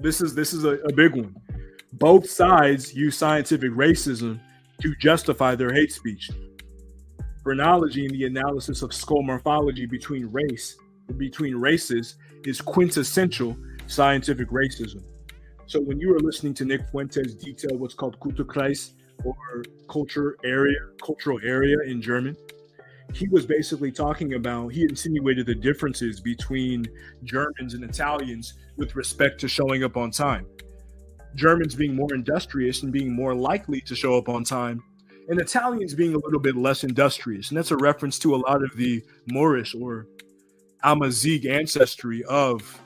This is a big one. Both sides use scientific racism to justify their hate speech. Phrenology and the analysis of skull morphology between races is quintessential scientific racism. So when you are listening to Nick Fuentes detail what's called Kulturkreis, or cultural area in German, he was basically talking about, he insinuated the differences between Germans and Italians with respect to showing up on time. Germans being more industrious and being more likely to show up on time, and Italians being a little bit less industrious. And that's a reference to a lot of the Moorish or Amazigh ancestry of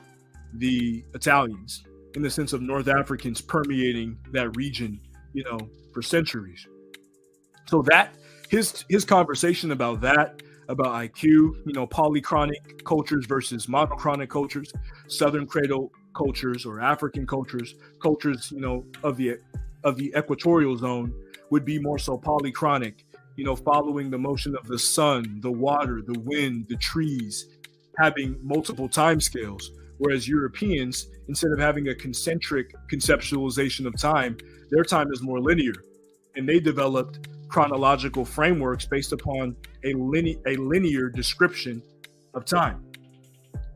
the Italians, in the sense of North Africans permeating that region, for centuries. So that his conversation about that, about IQ, polychronic cultures versus monochronic cultures, Southern cradle cultures or African cultures, of the equatorial zone would be more so polychronic, following the motion of the sun, the water, the wind, the trees, having multiple time scales. Whereas Europeans, instead of having a concentric conceptualization of time, their time is more linear. And they developed chronological frameworks based upon a linear description of time.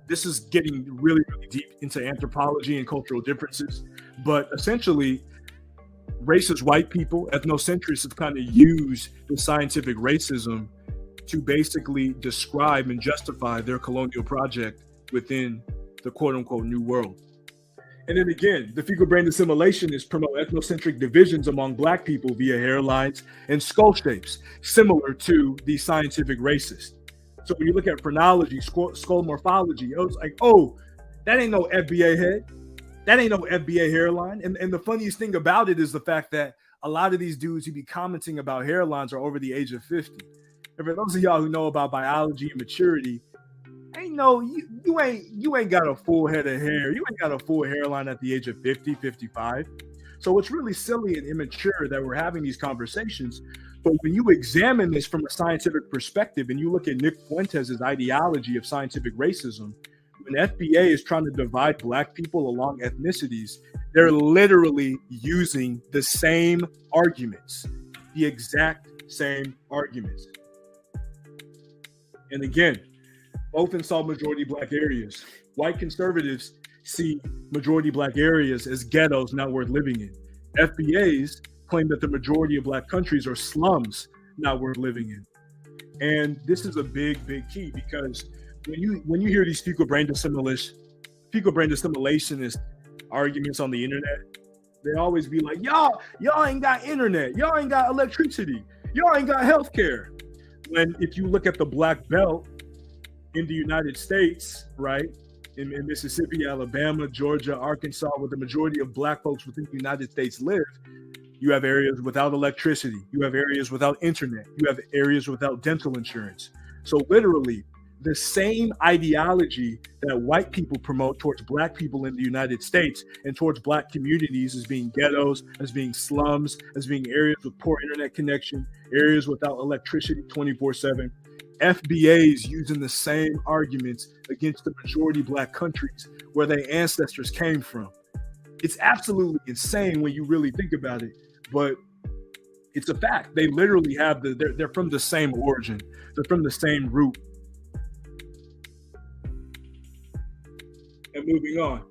This is getting really, really deep into anthropology and cultural differences. But essentially, racist white people, ethnocentrists, have kind of used the scientific racism to basically describe and justify their colonial project within the quote-unquote New World. And then again, the fecal brain assimilationists promote ethnocentric divisions among Black people via hairlines and skull shapes, similar to the scientific racists. So when you look at phrenology, skull morphology, it was like, oh, that ain't no FBA head. That ain't no FBA hairline. And the funniest thing about it is the fact that a lot of these dudes who be commenting about hairlines are over the age of 50. And for those of y'all who know about biology and maturity, you ain't got a full head of hair. You ain't got a full hairline at the age of 50, 55. So it's really silly and immature that we're having these conversations. But when you examine this from a scientific perspective and you look at Nick Fuentes' ideology of scientific racism, when FBA is trying to divide Black people along ethnicities, they're literally using the same arguments, the exact same arguments. And again, both insult majority Black areas. White conservatives see majority Black areas as ghettos not worth living in. FBAs claim that the majority of Black countries are slums not worth living in. And this is a big, big key, because when you hear these fecal brain assimilationist arguments on the internet, they always be like, y'all ain't got internet, y'all ain't got electricity, y'all ain't got healthcare. When if you look at the Black Belt in the United States, right, in Mississippi, Alabama, Georgia, Arkansas, where the majority of Black folks within the United States live, you have areas without electricity, you have areas without internet, you have areas without dental insurance. So literally, the same ideology that white people promote towards Black people in the United States and towards Black communities as being ghettos, as being slums, as being areas with poor internet connection, areas without electricity 24/7. FBAs using the same arguments against the majority Black countries where their ancestors came from. It's absolutely insane when you really think about it, but it's a fact. They literally have they're from the same origin. They're from the same root. And moving on,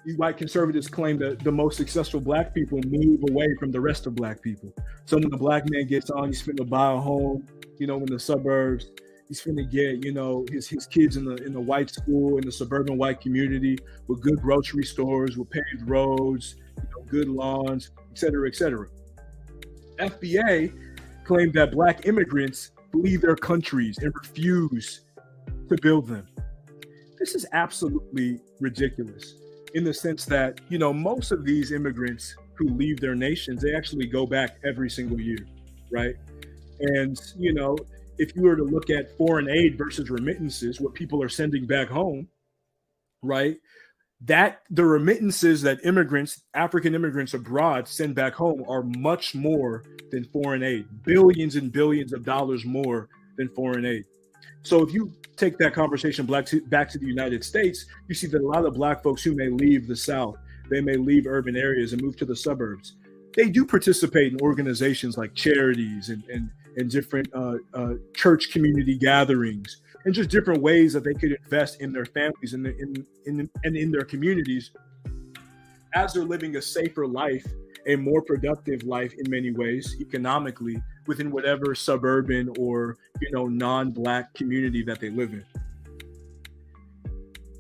these white conservatives claim that the most successful Black people move away from the rest of Black people. So when the Black man gets on, he's finna buy a home, in the suburbs. He's finna get, his kids in the white school, in the suburban white community, with good grocery stores, with paved roads, good lawns, et cetera, et cetera. FBA claimed that Black immigrants leave their countries and refuse to build them. This is absolutely ridiculous, in the sense that, most of these immigrants who leave their nations, they actually go back every single year, right? And, if you were to look at foreign aid versus remittances, what people are sending back home, right? That the remittances that African immigrants abroad send back home are much more than foreign aid, billions and billions of dollars more than foreign aid. So if you take that conversation back to the United States, you see that a lot of Black folks who may leave the South, they may leave urban areas and move to the suburbs. They do participate in organizations like charities and different church community gatherings, and just different ways that they could invest in their families and in their communities as they're living a safer life, a more productive life in many ways, economically, within whatever suburban or non-Black community that they live in.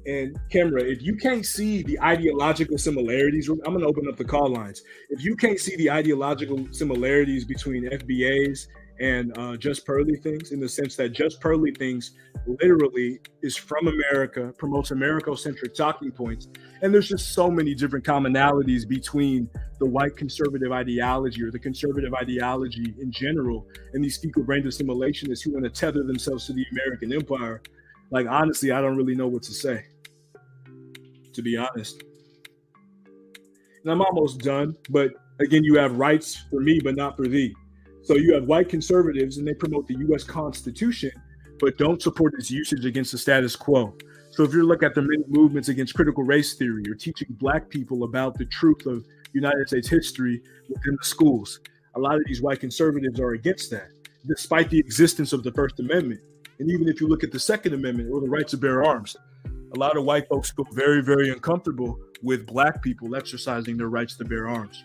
And Kemra, if you can't see the ideological similarities, I'm going to open up the call lines. If you can't see the ideological similarities between FBAs and Just Pearly Things, in the sense that Just Pearly Things literally is from America, promotes America-centric talking points, and there's just so many different commonalities between the white conservative ideology or the conservative ideology in general and these fecal-brain assimilationists who want to tether themselves to the American empire. Like, honestly, I don't really know what to say, to be honest. And I'm almost done, but again, you have rights for me, but not for thee. So you have white conservatives, and they promote the U.S. Constitution, but don't support its usage against the status quo. So if you look at the many movements against critical race theory or teaching Black people about the truth of United States history within the schools, a lot of these white conservatives are against that, despite the existence of the First Amendment. And even if you look at the Second Amendment or the right to bear arms, a lot of white folks feel very, very uncomfortable with Black people exercising their rights to bear arms.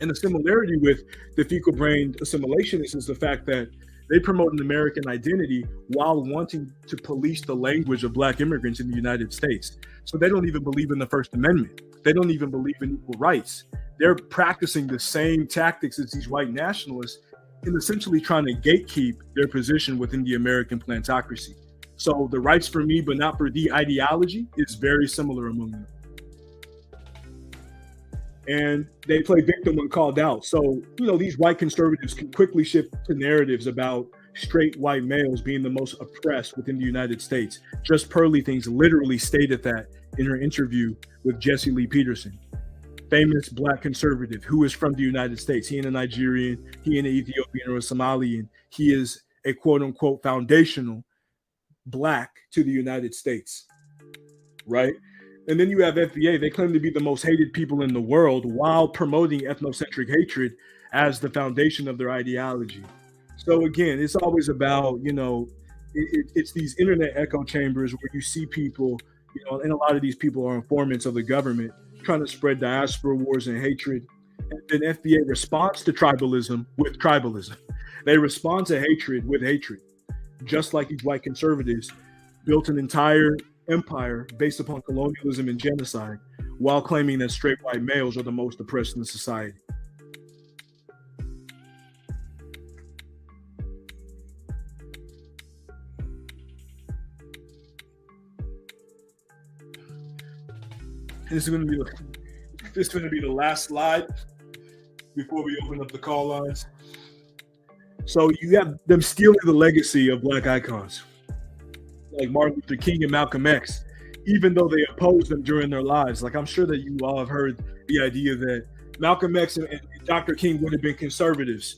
And the similarity with the fecal brain assimilationists is the fact that they promote an American identity while wanting to police the language of Black immigrants in the United States. So they don't even believe in the First Amendment. They don't even believe in equal rights. They're practicing the same tactics as these white nationalists in essentially trying to gatekeep their position within the American plantocracy. So the rights for me, but not for thee ideology is very similar among them. And they play victim when called out. So, these white conservatives can quickly shift to narratives about straight white males being the most oppressed within the United States. Just Pearly Things literally stated that in her interview with Jesse Lee Peterson, famous Black conservative who is from the United States. He ain't a Nigerian, he ain't an Ethiopian or a Somalian. He is a quote unquote foundational Black to the United States, right? And then you have FBA. They claim to be the most hated people in the world while promoting ethnocentric hatred as the foundation of their ideology. So again, it's always about, it's these internet echo chambers where you see people, and a lot of these people are informants of the government trying to spread diaspora wars and hatred. And then FBA responds to tribalism with tribalism. They respond to hatred with hatred, just like these white conservatives built an entire empire based upon colonialism and genocide while claiming that straight white males are the most oppressed in society. This is going to be the last slide before we open up the call lines. So you have them stealing the legacy of Black icons like Martin Luther King and Malcolm X, even though they opposed them during their lives. Like, I'm sure that you all have heard the idea that Malcolm X and Dr. King would have been conservatives,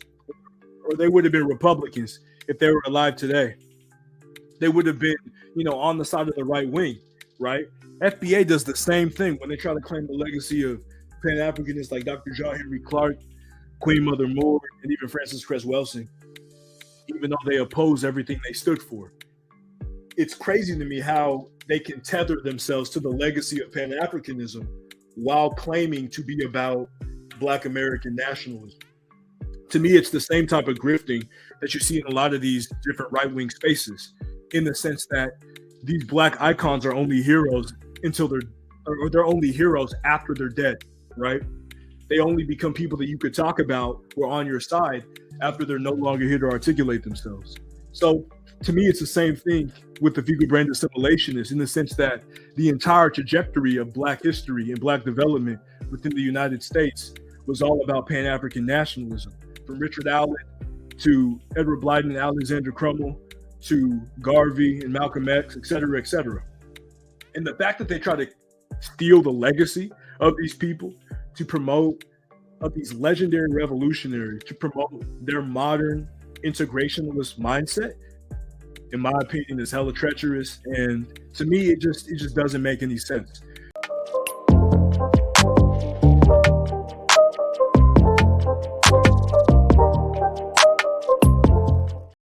or they would have been Republicans if they were alive today. They would have been, on the side of the right wing, right? FBA does the same thing when they try to claim the legacy of Pan-Africanists like Dr. John Henry Clark, Queen Mother Moore, and even Frances Cress Welsing, even though they oppose everything they stood for. It's crazy to me how they can tether themselves to the legacy of Pan-Africanism while claiming to be about Black American nationalism. To me, it's the same type of grifting that you see in a lot of these different right-wing spaces, in the sense that these Black icons are only heroes they're only heroes after they're dead, right? They only become people that you could talk about or on your side after they're no longer here to articulate themselves. So to me, it's the same thing with the fecal brain assimilationists, in the sense that the entire trajectory of Black history and Black development within the United States was all about Pan-African nationalism, from Richard Allen to Edward Blyden and Alexander Crummell to Garvey and Malcolm X, et cetera, et cetera. And the fact that they try to steal the legacy of these people to promote, of these legendary revolutionaries, to promote their modern integrationalist mindset, in my opinion, is hella treacherous. And to me, it just doesn't make any sense.